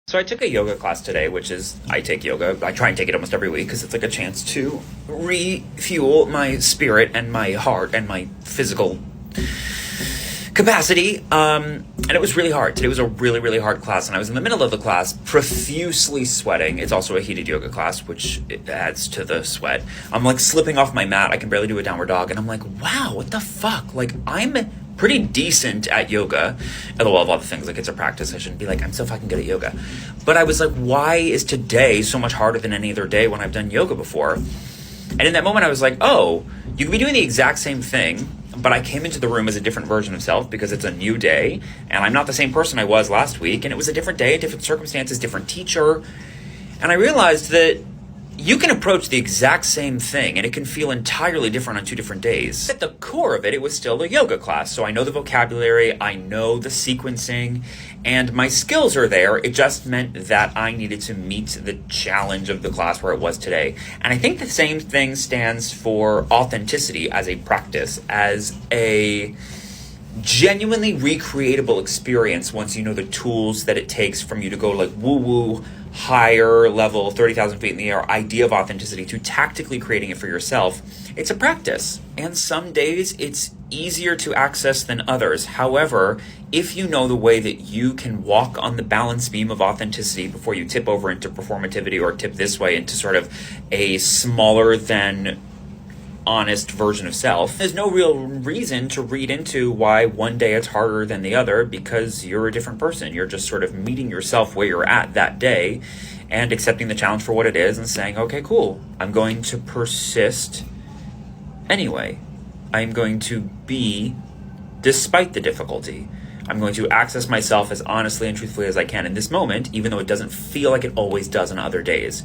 So I took a yoga class today, which is, I take yoga. I try and take it almost every week because it's like a chance to refuel my spirit and my heart and my physical capacity. And it was really hard. Today was a really, really hard class, and I was in the middle of the class profusely sweating. It's also a heated yoga class, which it adds to the sweat. I'm like slipping off my mat. I can barely do a downward dog, and I'm like, wow, what the fuck? Like, I'm pretty decent at yoga. LOL of all the things, like, it's a practice. I shouldn't be like, I'm so fucking good at yoga. But I was like, why is today so much harder than any other day when I've done yoga before? And in that moment, I was like, oh, you could be doing the exact same thing, but I came into the room as a different version of self because it's a new day, and I'm not the same person I was last week, and it was a different day, different circumstances, different teacher. And I realized that you can approach the exact same thing, and it can feel entirely different on two different days. At the core of it, it was still a yoga class, so I know the vocabulary, I know the sequencing, and my skills are there. It just meant that I needed to meet the challenge of the class where it was today. And I think the same thing stands for authenticity as a practice, as a genuinely recreatable experience once you know the tools that it takes from you to go like woo-woo, higher level, 30,000 feet in the air idea of authenticity to tactically creating it for yourself. It's a practice, and some days it's easier to access than others. However, if you know the way that you can walk on the balance beam of authenticity before you tip over into performativity or tip this way into sort of a smaller than honest version of self, there's no real reason to read into why one day it's harder than the other, because you're a different person. You're just sort of meeting yourself where you're at that day and accepting the challenge for what it is and saying, okay, cool, I'm going to persist anyway. I'm going to be despite the difficulty. I'm going to access myself as honestly and truthfully as I can in this moment, even though it doesn't feel like it always does on other days.